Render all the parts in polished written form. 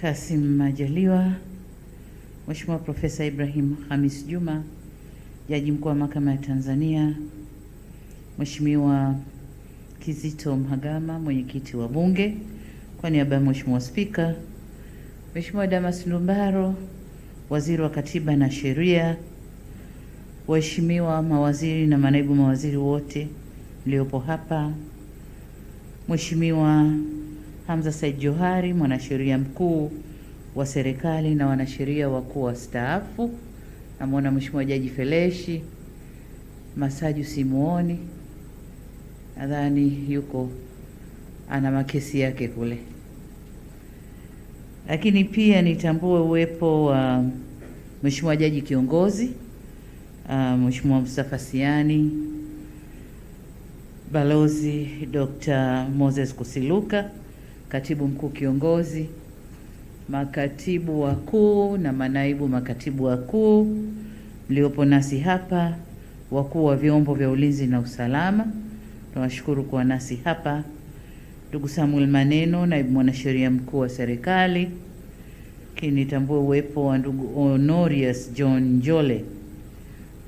Kassim Majaliwa, Mheshimiwa Profesa Ibrahim Khamis Juma, Jaji Mkuu wa Mahakama ya Tanzania, Mheshimiwa Kizito Mhagama, Mwenyekiti wa Bunge, kwa niaba ya Mheshimiwa Spika, Mheshimiwa Damas Ndumbaro, Waziri wa Katiba na Sheria, waheshimiwa mawaziri na manaibu mawaziri wote mliopo hapa, Mheshimiwa Hamza Said Johari, mwanasheria mkuu wa serikali na wanasheria wakuu wastaafu, namwona Mheshimiwa Jaji Feleshi, Masaju simuoni, nadhani yuko ana makesi yake kule. Lakini pia nitambue uwepo wa Mheshimiwa Jaji Kiongozi, Mheshimiwa Mustafa Siani, Balozi Dr. Moses Kusiluka, Katibu Mkuu Kiongozi, makatibu wakuu na manaibu makatibu wakuu mliopo nasi hapa, wakuu wa vyombo vya ulinzi na usalama, tunawashukuru kwa nasi hapa. Ndugu Samuel Maneno, naibu mwanasheria mkuu wa serikali. Kinitambue uwepo wa ndugu Honorius John Njole,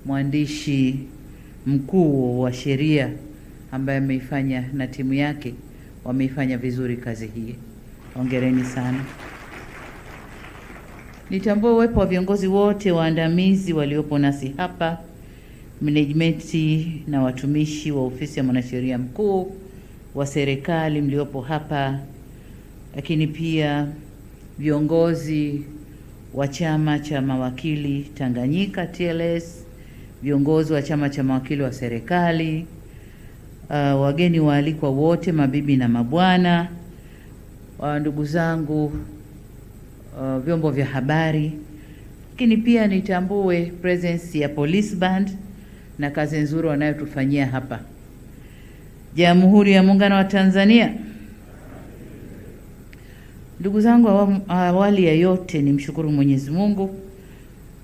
mwandishi mkuu wa sheria ambaye ameifanya na timu yake wameifanya vizuri kazi hii. Hongereni sana. Nitambue uwepo wa viongozi wote waandamizi waliopo nasi hapa, management na watumishi wa ofisi ya mwanasheria mkuu wa serikali mliopo hapa, lakini pia viongozi wa chama cha mawakili Tanganyika TLS, viongozi wa chama cha mawakili wa serikali, wageni waalikwa wote, mabibi na mabwana, ndugu zangu vyombo vya habari, lakini pia nitambue presence ya police band na kazi nzuri wanayotufanyia hapa. Jamhuri ya Muungano wa Tanzania. Ndugu zangu, awali ya yote nimshukuru Mwenyezi Mungu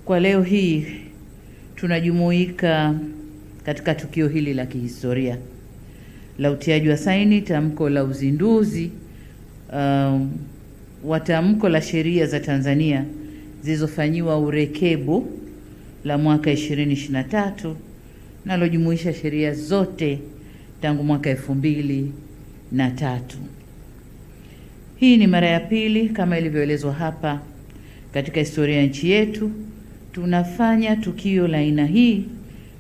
kwa leo hii tunajumuika katika tukio hili la kihistoria la utiaji wa saini tamko la uzinduzi wa tamko la sheria za Tanzania zilizofanyiwa urekebu la mwaka 2023 nalojumuisha sheria zote tangu mwaka 2003. Hii ni mara ya pili kama ilivyoelezwa hapa katika historia ya nchi yetu tunafanya tukio la aina hii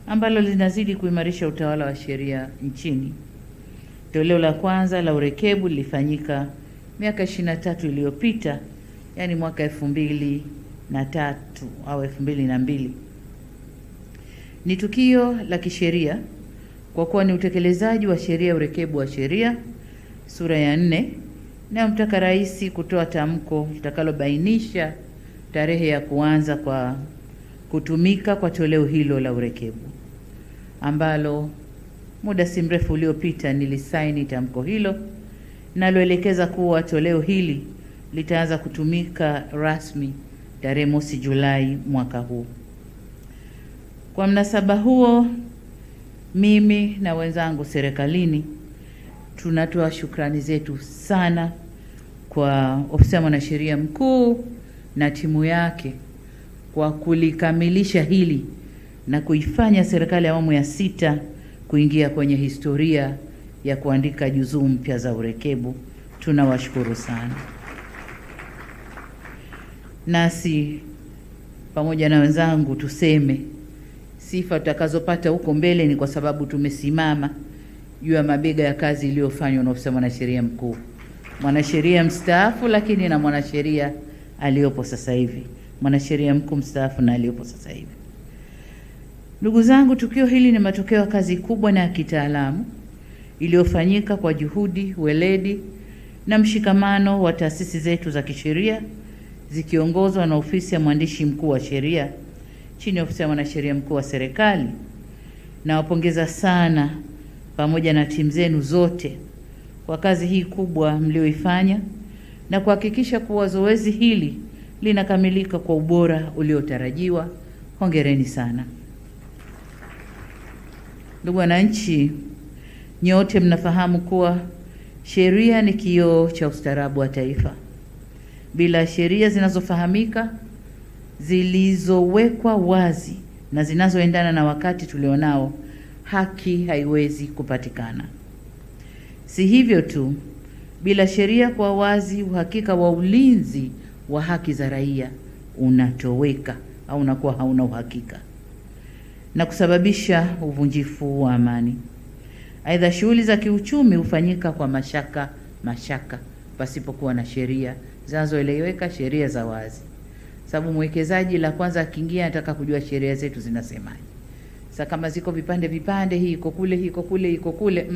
ambalo linazidi kuimarisha utawala wa sheria nchini. Toleo la kwanza la urekebu lilifanyika miaka 23 iliyopita, yani mwaka 2003 au 2002. Ni tukio la kisheria kwa kuwa ni utekelezaji wa sheria ya urekebu wa sheria sura ya 4 na mtaka rais kutoa tamko litakalobainisha tarehe ya kuanza kwa kutumika kwa toleo hilo la urekebu, ambalo muda si mrefu uliopita nilisaini tamko hilo naloelekeza kuwa toleo hili litaanza kutumika rasmi tarehe 1 Julai mwaka huu. Kwa mnasaba huo, mimi na wenzangu serikalini tunatoa shukrani zetu sana kwa ofisi ya mwanasheria mkuu na timu yake kwa kulikamilisha hili na kuifanya serikali ya awamu ya 6 kuingia kwenye historia ya kuandika juzuu mpya za urekebu. Tunawashukuru sana. Nasi pamoja na wenzangu tuseme sifa tutakazopata huko mbele ni kwa sababu tumesimama juu ya mabega ya kazi iliyofanywa na ofisi ya mwanasheria mkuu, mwanasheria mstaafu lakini na mwanasheria aliyopo sasa hivi, mwanasheria mkuu mstaafu na aliyopo sasa hivi. Ndugu zangu, tukio hili ni matokeo ya kazi kubwa na ya kitaalamu iliyofanyika kwa juhudi, weledi na mshikamano wa taasisi zetu za kisheria zikiongozwa na ofisi ya mwandishi mkuu wa sheria chini ya ofisi ya mwanasheria mkuu wa serikali. Na wapongeza sana pamoja na timu zenu zote kwa kazi hii kubwa mlioifanya na kuhakikisha kuwa zoezi hili linakamilika kwa ubora uliotarajiwa. Hongereni sana. Ndugu wananchi, nyote mnafahamu kuwa sheria ni kioo cha ustaarabu wa taifa. Bila sheria zinazofahamika, zilizowekwa wazi na zinazoendana na wakati tulionao, haki haiwezi kupatikana. Si hivyo tu, bila sheria kwa wazi, uhakika wa ulinzi wa haki za raia unatoweka au unakuwa hauna uhakika na kusababisha uvunjifu wa amani. Aidha, shughuli za kiuchumi hufanyika kwa mashaka pasipokuwa na sheria zinazoeleweka, sheria za wazi. Sababu mwekezaji la kwanza akiingia anataka kujua sheria zetu zinasemaje. Sasa kama ziko vipande, hii iko kule, hii iko kule, iko kule,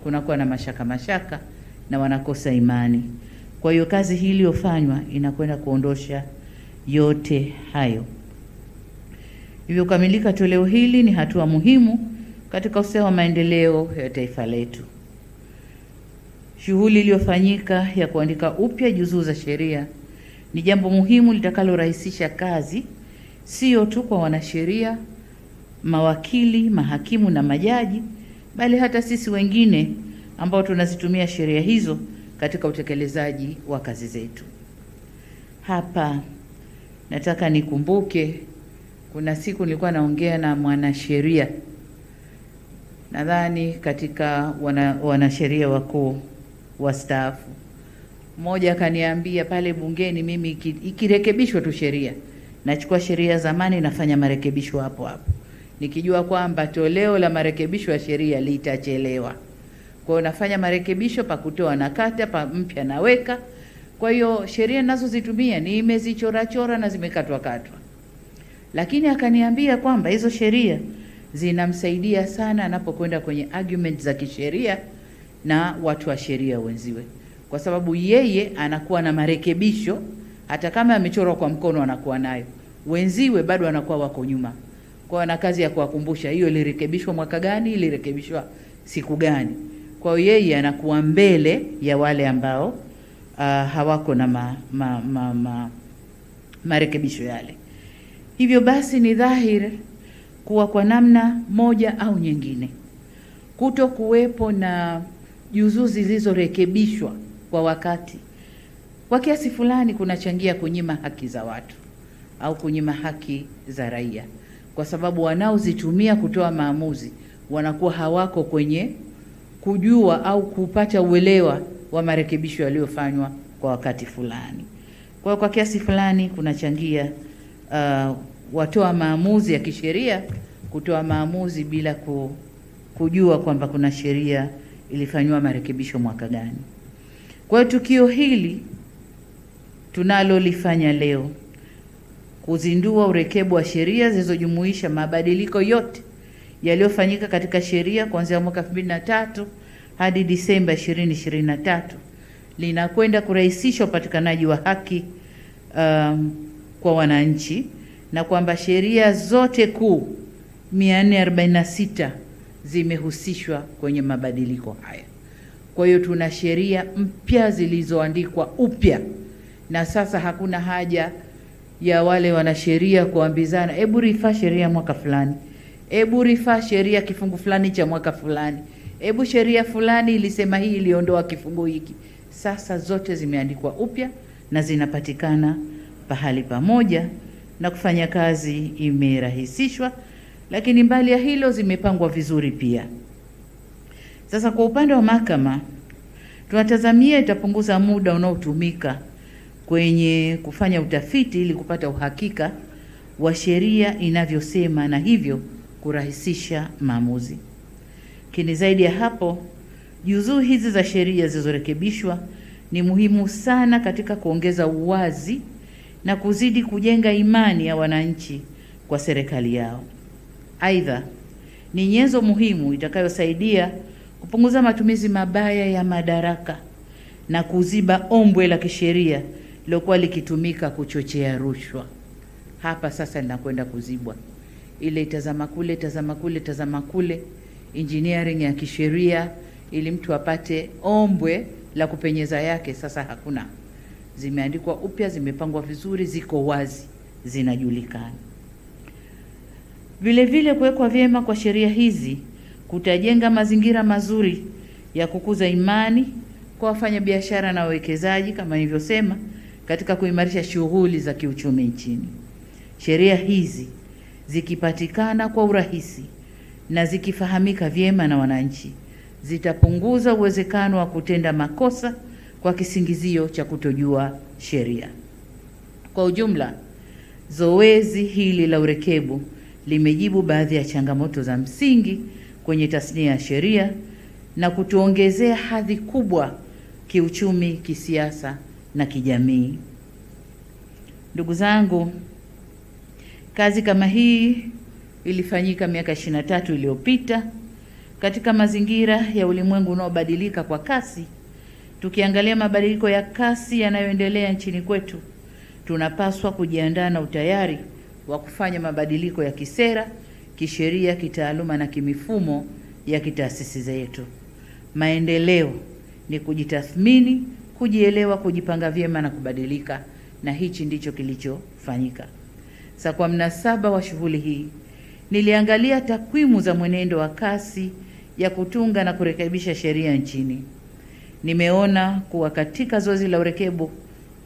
kunakuwa na mashaka na wanakosa imani. Kwa hiyo kazi hii iliyofanywa inakwenda kuondosha yote hayo. Hivyo kukamilika toleo hili ni hatua muhimu katika usawa wa maendeleo ya taifa letu. Shughuli iliyofanyika ya kuandika upya juzuu za sheria ni jambo muhimu litakalorahisisha kazi sio tu kwa wanasheria, mawakili, mahakimu na majaji, bali hata sisi wengine ambao tunazitumia sheria hizo katika utekelezaji wa kazi zetu. Hapa nataka nikumbuke, kuna siku nilikuwa naongea na mwanasheria, nadhani katika wanasheria wakuu wastaafu, mmoja akaniambia pale bungeni, mimi ikirekebishwa tu sheria, nachukua sheria zamani nafanya marekebisho hapo nikijua kwamba toleo la marekebisho ya sheria litachelewa. Kwa hiyo nafanya marekebisho, pa kutoa na kata, pa mpya naweka. Kwa hiyo sheria ninazozitumia nimezichora na zimekatwa. Lakini akaniambia kwamba hizo sheria zinamsaidia sana anapokwenda kwenye argument za kisheria na watu wa sheria wenziwe, kwa sababu yeye anakuwa na marekebisho, hata kama amechorwa kwa mkono anakuwa nayo, wenziwe bado anakuwa wako nyuma. Kwa na kazi ya kuwakumbusha, hiyo ilirekebishwa mwaka gani, ilirekebishwa siku gani. Kwa hiyo yeye anakuwa mbele ya wale ambao hawako na marekebisho yale. Hivyo basi ni dhahiri kuwa kwa namna moja au nyingine, kuto kuwepo na juzuu zilizorekebishwa kwa wakati, kwa kiasi fulani kunachangia kunyima haki za watu au kunyima haki za raia, kwa sababu wanaozitumia kutoa maamuzi wanakuwa hawako kwenye kujua au kupata uelewa wa marekebisho yaliyofanywa kwa wakati fulani. Kwa kiasi fulani kunachangia watoa maamuzi ya kisheria kutoa maamuzi bila kujua kwamba kuna sheria ilifanywa marekebisho mwaka gani. Kwa hiyo tukio hili tunalolifanya leo, kuzindua urekebu wa sheria zilizojumuisha mabadiliko yote yaliyofanyika katika sheria kuanzia mwaka 2003 hadi Disemba 2023, linakwenda kurahisisha upatikanaji wa haki kwa wananchi, na kwamba sheria zote kuu 446 zimehusishwa kwenye mabadiliko haya. Kwa hiyo tuna sheria mpya zilizoandikwa upya, na sasa hakuna haja ya wale wanasheria kuambizana, hebu rifaa sheria mwaka fulani, hebu rifaa sheria kifungu fulani cha mwaka fulani, hebu sheria fulani ilisema hii, iliondoa kifungu hiki. Sasa zote zimeandikwa upya na zinapatikana pahali pamoja, na kufanya kazi imerahisishwa. Lakini mbali ya hilo, zimepangwa vizuri pia. Sasa kwa upande wa mahakama, tunatazamia itapunguza muda unaotumika kwenye kufanya utafiti ili kupata uhakika wa sheria inavyosema, na hivyo kurahisisha maamuzi. Lakini zaidi ya hapo, juzuu hizi za sheria zilizorekebishwa ni muhimu sana katika kuongeza uwazi na kuzidi kujenga imani ya wananchi kwa serikali yao. Aidha, ni nyenzo muhimu itakayosaidia kupunguza matumizi mabaya ya madaraka na kuziba ombwe la kisheria lilokuwa likitumika kuchochea rushwa. Hapa sasa linakwenda kuzibwa. Ile tazama kule engineering ya kisheria ili mtu apate ombwe la kupenyeza yake, sasa hakuna. Zimeandikwa upya, zimepangwa vizuri, ziko wazi, zinajulikana. Vile vile kuwekwa vyema kwa sheria hizi kutajenga mazingira mazuri ya kukuza imani kwa wafanyabiashara na wawekezaji kama nilivyosema, katika kuimarisha shughuli za kiuchumi nchini. Sheria hizi zikipatikana kwa urahisi na zikifahamika vyema na wananchi, zitapunguza uwezekano wa kutenda makosa kwa kisingizio cha kutojua sheria. Kwa ujumla, zoezi hili la urekebu limejibu baadhi ya changamoto za msingi kwenye tasnia ya sheria na kutuongezea hadhi kubwa kiuchumi, kisiasa na kijamii. Ndugu zangu, kazi kama hii ilifanyika miaka 23 iliyopita katika mazingira ya ulimwengu unaobadilika kwa kasi. Tukiangalia mabadiliko ya kasi yanayoendelea nchini kwetu, tunapaswa kujiandaa na utayari wa kufanya mabadiliko ya kisera, kisheria, kitaaluma na kimifumo ya kitaasisi zetu. Maendeleo ni kujitathmini, kujielewa, kujipanga vyema na kubadilika, na hichi ndicho kilichofanyika. Sasa kwa mnasaba wa shughuli hii, niliangalia takwimu za mwenendo wa kasi ya kutunga na kurekebisha sheria nchini. Nimeona kuwa katika zoezi la urekebu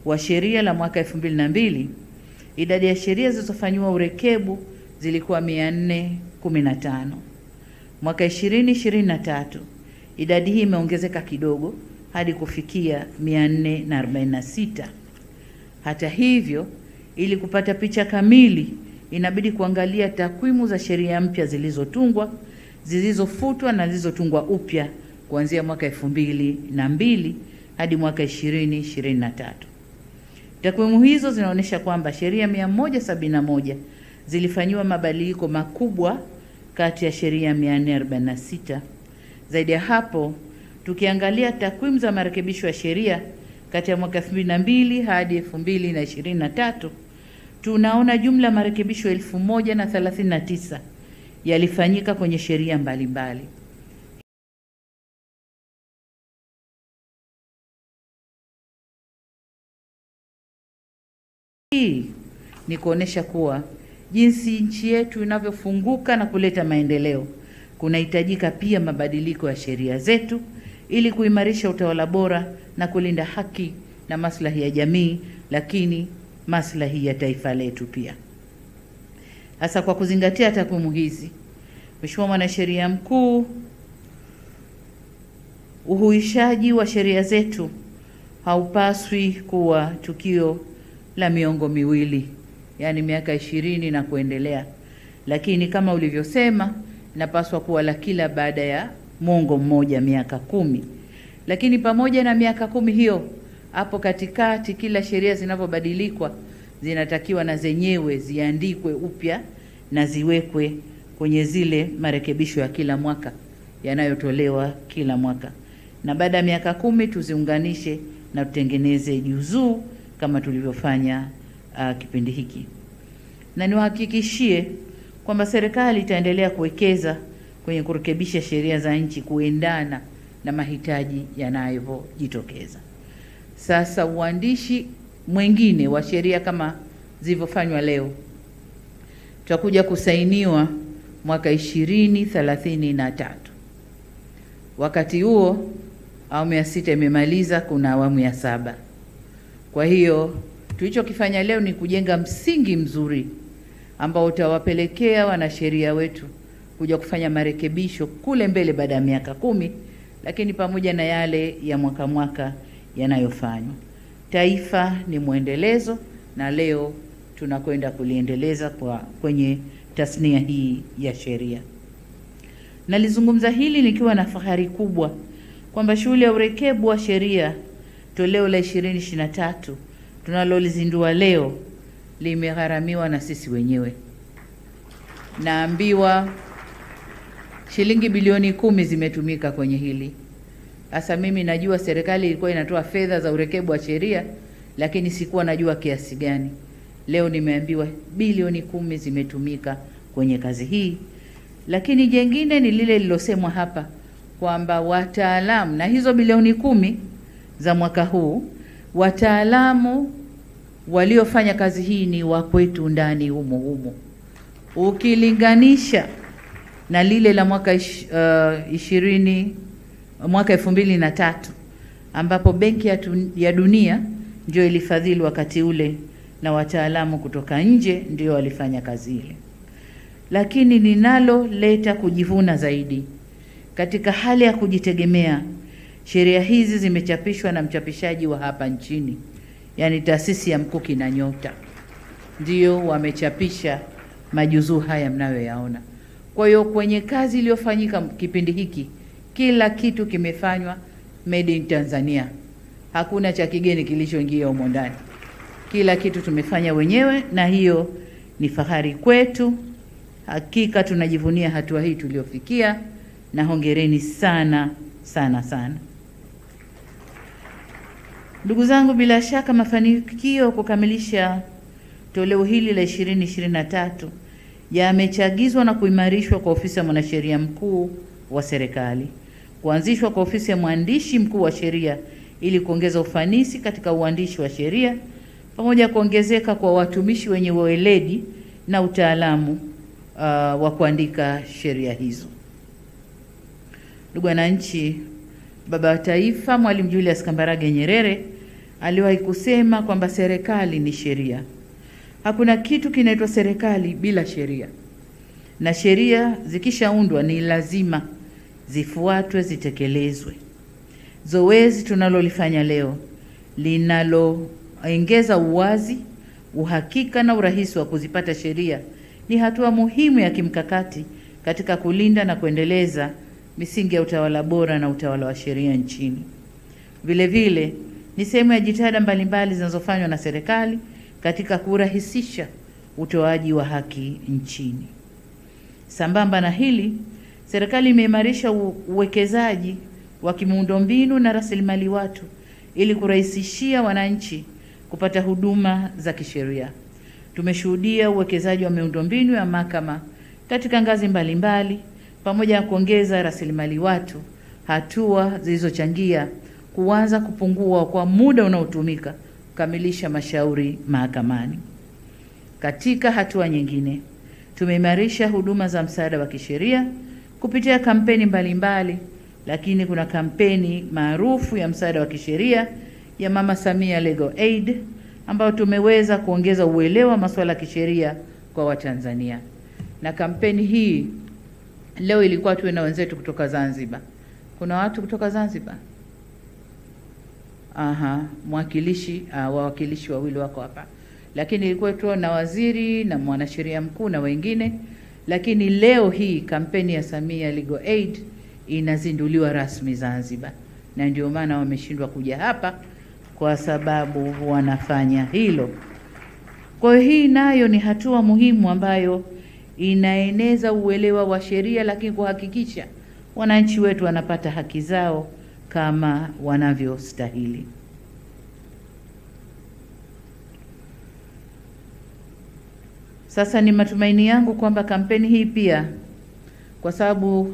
wa sheria la mwaka 2002, idadi ya sheria zilizofanywa urekebu zilikuwa 415. Mwaka 2023 idadi hii imeongezeka kidogo hadi kufikia 446. Hata hivyo, ili kupata picha kamili, inabidi kuangalia takwimu za sheria mpya zilizotungwa, zilizofutwa na zilizotungwa upya kuanzia mwaka 2002 hadi mwaka 2023. Takwimu hizo zinaonyesha kwamba sheria 171 zilifanywa mabadiliko makubwa kati ya sheria 446. Zaidi ya hapo, tukiangalia takwimu za marekebisho ya sheria kati ya mwaka 2002 hadi 2023, tunaona jumla marekebisho 1039 yalifanyika kwenye sheria mbalimbali. Hii ni kuonesha kuwa jinsi nchi yetu inavyofunguka na kuleta maendeleo, kunahitajika pia mabadiliko ya sheria zetu ili kuimarisha utawala bora na kulinda haki na maslahi ya jamii, lakini maslahi ya taifa letu pia. Hasa kwa kuzingatia takwimu hizi, Mheshimiwa Mwanasheria Mkuu, uhuishaji wa sheria zetu haupaswi kuwa tukio la miongo miwili, yani miaka 20 na kuendelea, lakini kama ulivyosema, napaswa kuwa la kila baada ya mwongo mmoja, miaka 10. Lakini pamoja na miaka 10 hiyo, hapo katikati kila sheria zinapobadilikwa zinatakiwa na zenyewe ziandikwe upya na ziwekwe kwenye zile marekebisho ya kila mwaka yanayotolewa kila mwaka, na baada ya miaka 10 tuziunganishe na tutengeneze juzuu kama tulivyofanya kipindi hiki. Na niwahakikishie kwamba serikali itaendelea kuwekeza kwenye kurekebisha sheria za nchi kuendana na mahitaji yanayojitokeza. Sasa uandishi mwingine wa sheria kama zilivyofanywa leo tutakuja kusainiwa mwaka 2033. Wakati huo awamu ya 6 imemaliza, kuna awamu ya 7. Kwa hiyo tulichokifanya leo ni kujenga msingi mzuri ambao utawapelekea wanasheria wetu kuja kufanya marekebisho kule mbele baada ya miaka 10, lakini pamoja na yale ya mwaka yanayofanywa. Taifa ni mwendelezo, na leo tunakwenda kuliendeleza kwenye tasnia hii ya sheria. Nalizungumza hili nikiwa na fahari kubwa kwamba shughuli ya urekebu wa sheria toleo la 2023 tunalolizindua leo limegharamiwa na sisi wenyewe. Naambiwa shilingi bilioni 10 zimetumika kwenye hili. Sasa mimi najua serikali ilikuwa inatoa fedha za urekebu wa sheria, lakini sikuwa najua kiasi gani. Leo nimeambiwa bilioni 10 zimetumika kwenye kazi hii. Lakini jengine ni lile lilosemwa hapa kwamba wataalamu, na hizo bilioni 10 za mwaka huu, wataalamu waliofanya kazi hii ni wa kwetu ndani humo. Ukilinganisha na lile la mwaka 2003 ambapo Benki ya Dunia ndio ilifadhili wakati ule na wataalamu kutoka nje ndio walifanya kazi ile. Lakini ninaloleta kujivuna zaidi, katika hali ya kujitegemea, sheria hizi zimechapishwa na mchapishaji wa hapa nchini, yani taasisi ya Mkuki na Nyota, ndio wamechapisha majuzuu haya mnayoyaona. Kwa hiyo kwenye kazi iliyofanyika kipindi hiki, kila kitu kimefanywa made in Tanzania. Hakuna cha kigeni kilichoingia humo ndani. Kila kitu tumefanya wenyewe, na hiyo ni fahari kwetu. Hakika tunajivunia hatua hii tuliofikia, na hongereni sana sana sana. Ndugu zangu, bila shaka mafanikio kukamilisha toleo hili la 2023 yamechagizwa na kuimarishwa kwa ofisi ya mwanasheria mkuu wa serikali, kuanzishwa kwa ofisi ya mwandishi mkuu wa sheria ili kuongeza ufanisi katika uandishi wa sheria, pamoja kuongezeka kwa watumishi wenye weledi na utaalamu wa kuandika sheria hizo. Ndugu wananchi, Baba wa Taifa Mwalimu Julius Kambarage Nyerere aliwahi kusema kwamba serikali ni sheria. Hakuna kitu kinaitwa serikali bila sheria, na sheria zikishaundwa ni lazima zifuatwe, zitekelezwe. Zoezi tunalolifanya leo linaloongeza uwazi, uhakika na urahisi wa kuzipata sheria ni hatua muhimu ya kimkakati katika kulinda na kuendeleza misingi ya utawala bora na utawala wa sheria nchini. Vile vile ni sehemu ya jitihada mbalimbali zinazofanywa na serikali katika kurahisisha utoaji wa haki nchini. Sambamba na hili, serikali imeimarisha uwekezaji wa kimiundombinu na rasilimali watu ili kurahisishia wananchi kupata huduma za kisheria. Tumeshuhudia uwekezaji wa miundombinu ya mahakama katika ngazi mbalimbali, pamoja na kuongeza rasilimali watu, hatua zilizochangia kuanza kupungua kwa muda unaotumika kukamilisha mashauri mahakamani. Katika hatua nyingine, tumeimarisha huduma za msaada wa kisheria kupitia kampeni mbalimbali, lakini kuna kampeni maarufu ya msaada wa kisheria ya Mama Samia Legal Aid, ambayo tumeweza kuongeza uelewa masuala ya kisheria kwa Watanzania. Na kampeni hii leo ilikuwa tuwe na wenzetu kutoka Zanzibar. Kuna watu kutoka Zanzibar? Wawakilishi wawili wako hapa. Lakini ilikuwa tu na waziri na mwanasheria mkuu na wengine. Lakini leo hii kampeni ya Samia Legal Aid inazinduliwa rasmi Zanzibar. Na ndio maana wameshindwa kuja hapa, kwa sababu wanafanya hilo. Kwa hiyo hii nayo ni hatua muhimu ambayo inaeneza uelewa wa sheria, lakini kuhakikisha wananchi wetu wanapata haki zao kama wanavyostahili. Sasa ni matumaini yangu kwamba kampeni hii pia, kwa sababu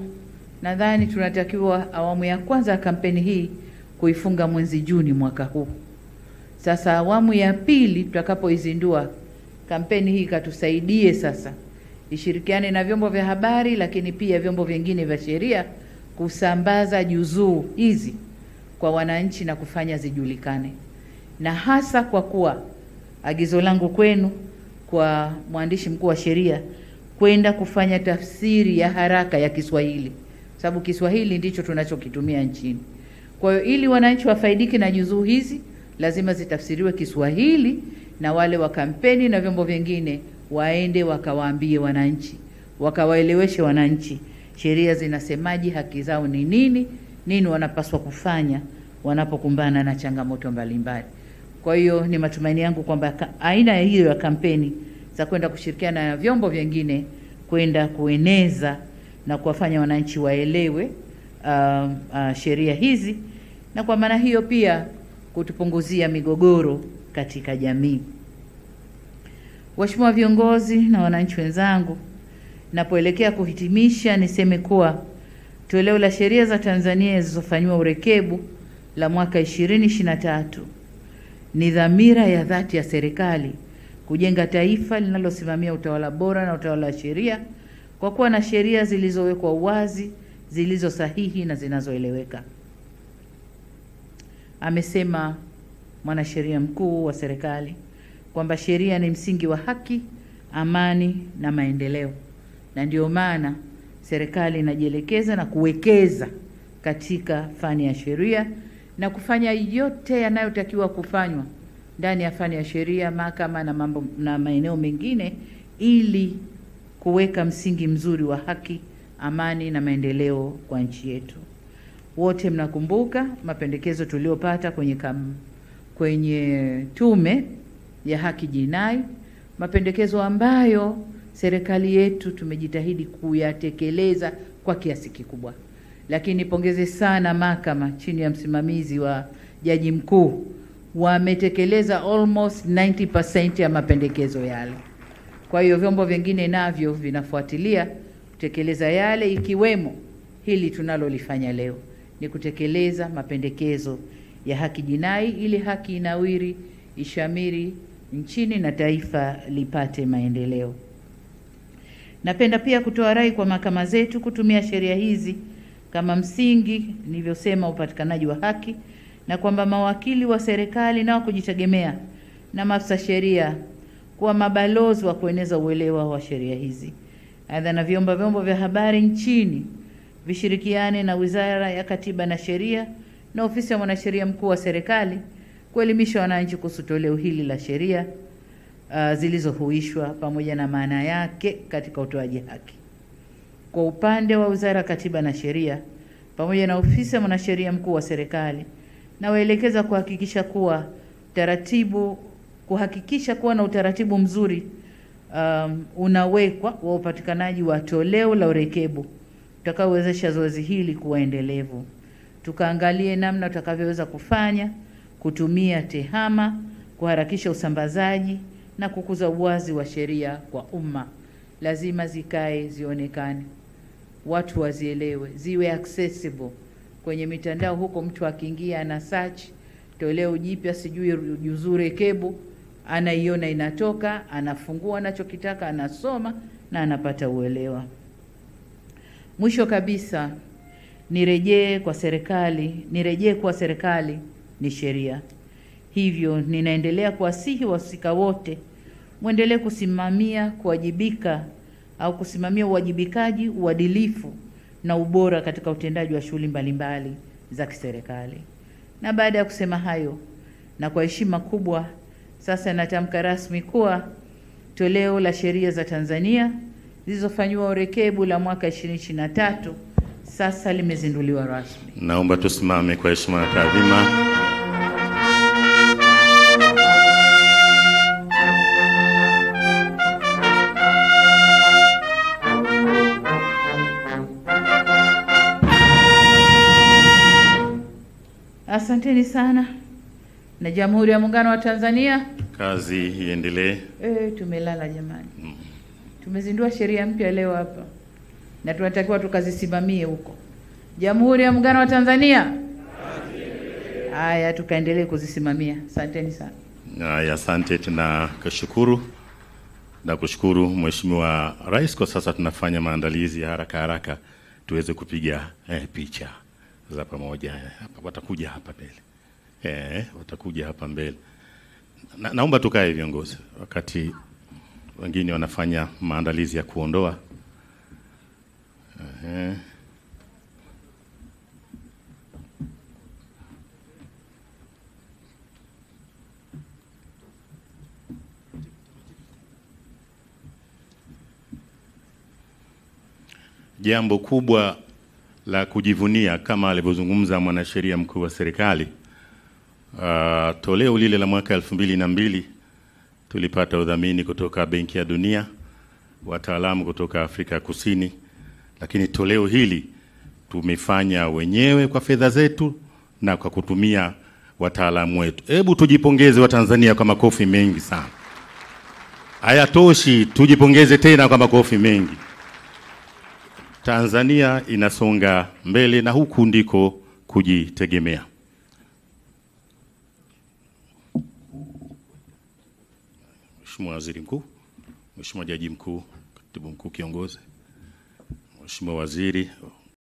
nadhani tunatakiwa awamu ya kwanza ya kampeni hii kuifunga mwezi Juni mwaka huu. Sasa awamu ya pili tutakapoizindua kampeni hii, katusaidie sasa ishirikiane na vyombo vya habari, lakini pia vyombo vingine vya sheria kusambaza juzuu hizi kwa wananchi na kufanya zijulikane. Na hasa kwa kuwa agizo langu kwenu kwa mwandishi mkuu wa sheria kwenda kufanya tafsiri ya haraka ya Kiswahili, sababu Kiswahili ndicho tunachokitumia nchini. Kwa hiyo ili wananchi wafaidike na juzuu hizi, lazima zitafsiriwe Kiswahili, na wale wa kampeni na vyombo vingine waende wakawaambie wananchi, wakawaeleweshe wananchi sheria zinasemaje, haki zao ni nini, nini wanapaswa kufanya wanapokumbana na changamoto mbalimbali. Kwa hiyo ni matumaini yangu kwamba aina hiyo ya kampeni za kwenda kushirikiana na vyombo vingine kwenda kueneza na kuwafanya wananchi waelewe sheria hizi, na kwa maana hiyo pia kutupunguzia migogoro katika jamii. Waheshimiwa viongozi na wananchi wenzangu, napoelekea kuhitimisha niseme kuwa toleo la sheria za Tanzania zilizofanywa urekebu la mwaka 2023 ni dhamira ya dhati ya serikali kujenga taifa linalosimamia utawala bora na utawala wa sheria, kwa kuwa na sheria zilizowekwa uwazi, zilizo sahihi na zinazoeleweka. Amesema mwanasheria mkuu wa serikali kwamba sheria ni msingi wa haki, amani na maendeleo, na ndio maana serikali inajielekeza na kuwekeza katika fani ya sheria na kufanya yote yanayotakiwa kufanywa ndani ya fani ya sheria, mahakama na mambo na maeneo mengine, ili kuweka msingi mzuri wa haki, amani na maendeleo kwa nchi yetu. Wote mnakumbuka mapendekezo tuliyopata kwenye tume ya haki jinai, mapendekezo ambayo serikali yetu tumejitahidi kuyatekeleza kwa kiasi kikubwa. Lakini pongeze sana mahakama chini ya msimamizi wa Jaji Mkuu, wametekeleza almost 90% ya mapendekezo yale. Kwa hiyo vyombo vingine navyo vinafuatilia kutekeleza yale, ikiwemo hili tunalolifanya leo, ni kutekeleza mapendekezo ya haki jinai ili haki inawiri, ishamiri nchini na taifa lipate maendeleo. Napenda pia kutoa rai kwa mahakama zetu kutumia sheria hizi kama msingi nilivyosema upatikanaji wa haki, na kwamba mawakili wa serikali na wa kujitegemea na maafisa sheria kuwa mabalozi wa kueneza uelewa wa sheria hizi. Aidha, na vyombo vya habari nchini vishirikiane na Wizara ya Katiba na Sheria na Ofisi ya Mwanasheria Mkuu wa Serikali kuelimisha wananchi kuhusu toleo hili la sheria zilizohuishwa pamoja na maana yake katika utoaji haki. Kwa upande wa Wizara ya Katiba na Sheria pamoja na Ofisi ya Mwanasheria Mkuu wa Serikali, na waelekeza kuhakikisha kuwa na utaratibu mzuri unawekwa wa upatikanaji wa toleo la urekebu utakaowezesha zoezi hili kuwa endelevu. Tukaangalie namna tutakavyoweza kutumia tehama, kuharakisha usambazaji na kukuza uwazi wa sheria kwa umma. Lazima zikae, zionekane, watu wazielewe, ziwe accessible kwenye mitandao huko. Mtu akiingia ana search toleo jipya, sijui juzuu rekebu, anaiona inatoka, anafungua anachokitaka, anasoma na anapata uelewa. Mwisho kabisa, nirejee kwa serikali ni sheria. Hivyo ninaendelea kuwasihi wahusika wote muendelee kusimamia uwajibikaji, uadilifu na ubora katika utendaji wa shughuli mbalimbali za kiserikali. Na baada ya kusema hayo, na kwa heshima kubwa, sasa natamka rasmi kuwa toleo la sheria za Tanzania zilizofanywa urekebu la mwaka 2023 sasa limezinduliwa rasmi. Naomba tusimame kwa heshima na taadhima. Asanteni sana. Na Jamhuri ya Muungano wa Tanzania, kazi iendelee. Tumelala jamani. Tumezindua sheria mpya leo hapa na tunatakiwa tukazisimamie huko. Jamhuri ya Muungano wa Tanzania, haya tukaendelee kuzisimamia. Asanteni sana. Haya, asante. Tunashukuru na kushukuru Mheshimiwa Rais. Kwa sasa tunafanya maandalizi ya haraka tuweze kupiga picha za pamoja. Watakuja hapa mbele. Watakuja hapa mbele. Naomba tukae viongozi wakati wengine wanafanya maandalizi ya kuondoa. Jambo kubwa la kujivunia kama alivyozungumza mwanasheria mkuu wa serikali, toleo lile la mwaka 2002 tulipata udhamini kutoka Benki ya Dunia, wataalamu kutoka Afrika Kusini, lakini toleo hili tumefanya wenyewe kwa fedha zetu na kwa kutumia wataalamu wetu. Hebu tujipongeze wa Tanzania kwa makofi mengi sana. Hayatoshi, tujipongeze tena kwa makofi mengi. Tanzania inasonga mbele na huku ndiko kujitegemea. Mheshimiwa Waziri Mkuu, Mheshimiwa Jaji Mkuu, Katibu Mkuu Kiongozi, Mheshimiwa Waziri